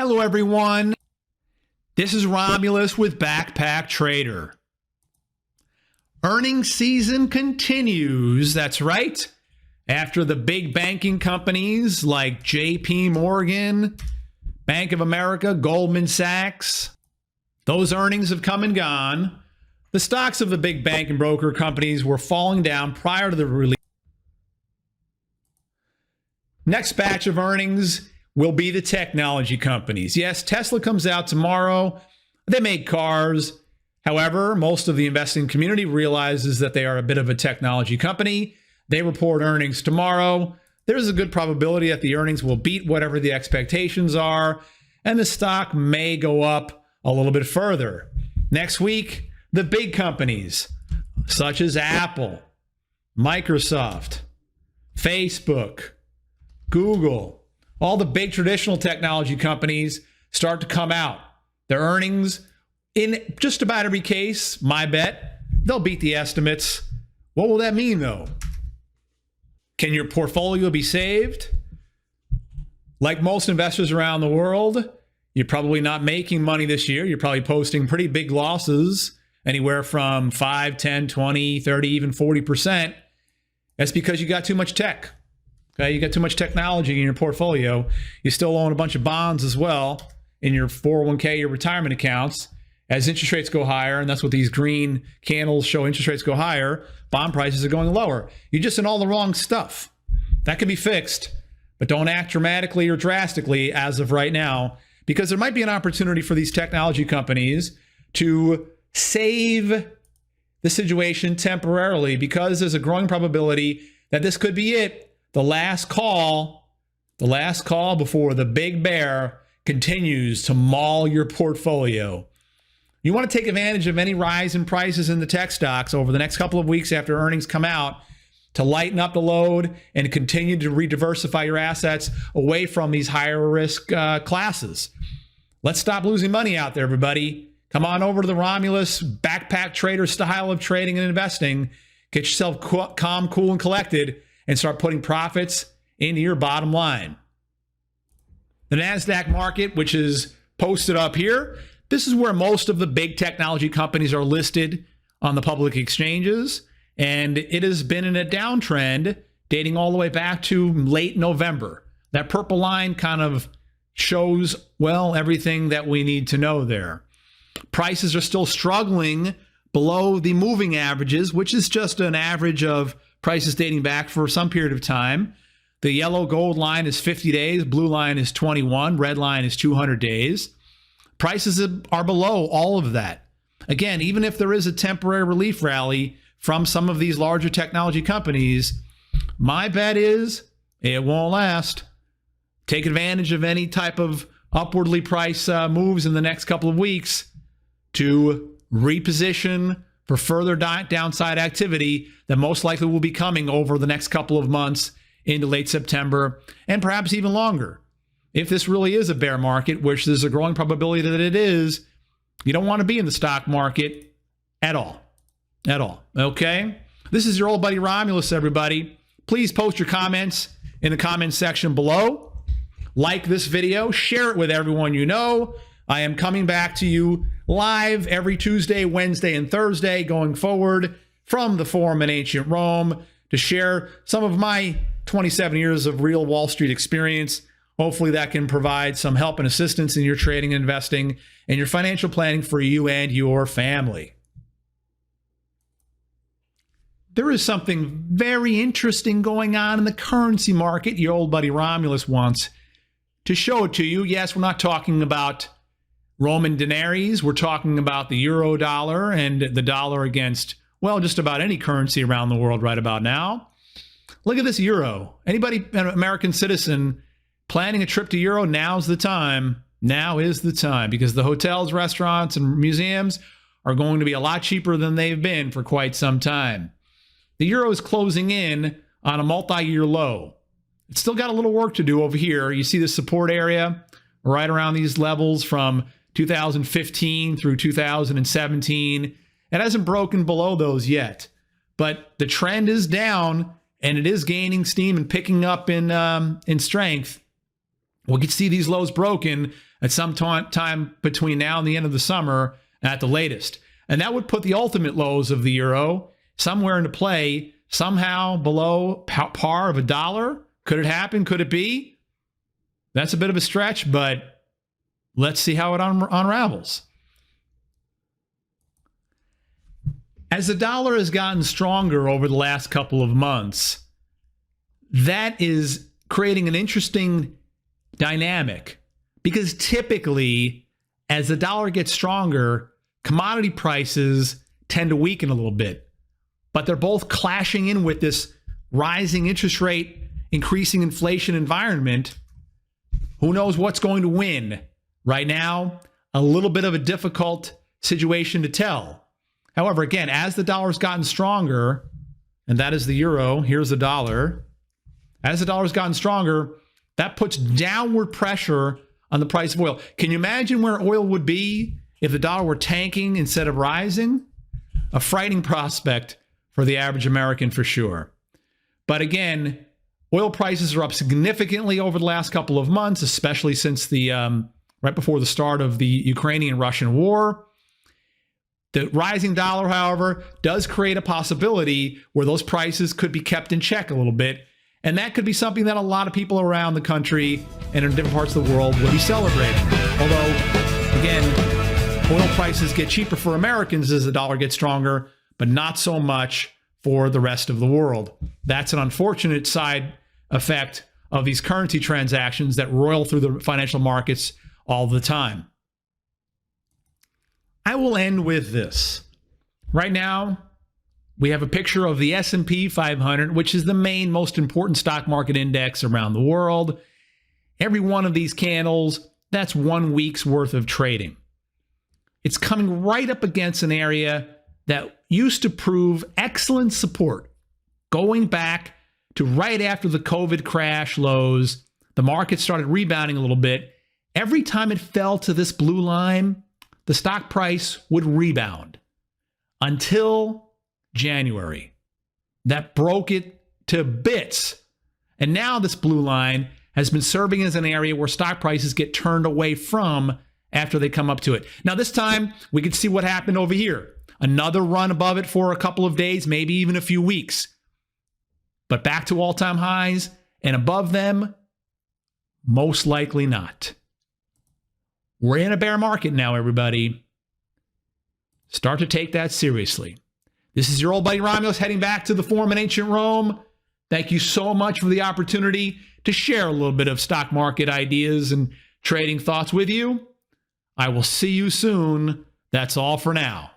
Hello, everyone. This is Romulus with Backpack Trader. Earnings season continues. That's right. After the big banking companies like JP Morgan, Bank of America, Goldman Sachs, those earnings have come and gone. The stocks of the big bank and broker companies were falling down prior to the release. Next batch of earnings will be the technology companies. Yes, Tesla comes out tomorrow. They make cars. However, most of the investing community realizes that they are a bit of a technology company. They report earnings tomorrow. There's a good probability that the earnings will beat whatever the expectations are, and the stock may go up a little bit further. Next week, the big companies such as Apple, Microsoft, Facebook, Google, all the big traditional technology companies start to come out. Their earnings, in just about every case, my bet, they'll beat the estimates. What will that mean, though? Can your portfolio be saved? Like most investors around the world, you're probably not making money this year. You're probably posting pretty big losses, anywhere from 5, 10, 20, 30, even 40%. That's because you got too much tech. Okay, you got too much technology in your portfolio. You still own a bunch of bonds as well in your 401k, your retirement accounts. As interest rates go higher, and that's what these green candles show, interest rates go higher, bond prices are going lower. You're just in all the wrong stuff. That can be fixed, but don't act dramatically or drastically as of right now, because there might be an opportunity for these technology companies to save the situation temporarily, because there's a growing probability that this could be it. The last call before the big bear continues to maul your portfolio. You want to take advantage of any rise in prices in the tech stocks over the next couple of weeks after earnings come out to lighten up the load and continue to re-diversify your assets away from these higher risk classes. Let's stop losing money out there, everybody. Come on over to the Romulus Backpack Trader style of trading and investing. Get yourself calm, cool, and collected, and start putting profits into your bottom line. The NASDAQ market, which is posted up here, this is where most of the big technology companies are listed on the public exchanges, and it has been in a downtrend dating all the way back to late November. That purple line kind of shows, well, everything that we need to know there. Prices are still struggling below the moving averages, which is just an average of prices dating back for some period of time. The yellow gold line is 50 days, blue line is 21, red line is 200 days. Prices are below all of that. Again, even if there is a temporary relief rally from some of these larger technology companies, my bet is it won't last. Take advantage of any type of upwardly priced moves in the next couple of weeks to reposition for further downside activity that most likely will be coming over the next couple of months into late September and perhaps even longer. If this really is a bear market, which there's a growing probability that it is, you don't want to be in the stock market at all. At all. Okay? This is your old buddy Romulus, everybody. Please post your comments in the comments section below. Like this video, share it with everyone you know. I am coming back to you live every Tuesday, Wednesday, and Thursday going forward from the Forum in Ancient Rome to share some of my 27 years of real Wall Street experience. Hopefully that can provide some help and assistance in your trading and investing and your financial planning for you and your family. There is something very interesting going on in the currency market. Your old buddy Romulus wants to show it to you. Yes, we're not talking about Roman denaries. We're talking about the euro dollar and the dollar against, well, just about any currency around the world right about now. Look at this euro. Anybody, an American citizen, planning a trip to Euro, now's the time. Now is the time, because the hotels, restaurants, and museums are going to be a lot cheaper than they've been for quite some time. The euro is closing in on a multi-year low. It's still got a little work to do over here. You see the support area right around these levels from 2015 through 2017. It hasn't broken below those yet, but the trend is down and it is gaining steam and picking up in strength. We could see these lows broken at some time between now and the end of the summer at the latest. And that would put the ultimate lows of the euro somewhere into play, somehow below par of $1. Could it happen? Could it be? That's a bit of a stretch, but let's see how it unravels. As the dollar has gotten stronger over the last couple of months, that is creating an interesting dynamic, because typically as the dollar gets stronger, commodity prices tend to weaken a little bit, but they're both clashing in with this rising interest rate, increasing inflation environment. Who knows what's going to win? Right now, a little bit of a difficult situation to tell. However, again, as the dollar's gotten stronger, and that is the euro, here's the dollar. As the dollar's gotten stronger, that puts downward pressure on the price of oil. Can you imagine where oil would be if the dollar were tanking instead of rising? A frightening prospect for the average American for sure. But again, oil prices are up significantly over the last couple of months, especially since the right before the start of the Ukrainian-Russian war. The rising dollar, however, does create a possibility where those prices could be kept in check a little bit. And that could be something that a lot of people around the country and in different parts of the world will be celebrating. Although, again, oil prices get cheaper for Americans as the dollar gets stronger, but not so much for the rest of the world. That's an unfortunate side effect of these currency transactions that roil through the financial markets all the time. I will end with this. Right now, we have a picture of the S&P 500, which is the main, most important stock market index around the world. Every one of these candles, that's 1 week's worth of trading. It's coming right up against an area that used to prove excellent support. Going back to right after the COVID crash lows, the market started rebounding a little bit. Every time it fell to this blue line, the stock price would rebound until January. That broke it to bits. And now this blue line has been serving as an area where stock prices get turned away from after they come up to it. Now, this time, we could see what happened over here. Another run above it for a couple of days, maybe even a few weeks. But back to all-time highs and above them, most likely not. We're in a bear market now, everybody. Start to take that seriously. This is your old buddy Romulus heading back to the Forum in ancient Rome. Thank you so much for the opportunity to share a little bit of stock market ideas and trading thoughts with you. I will see you soon. That's all for now.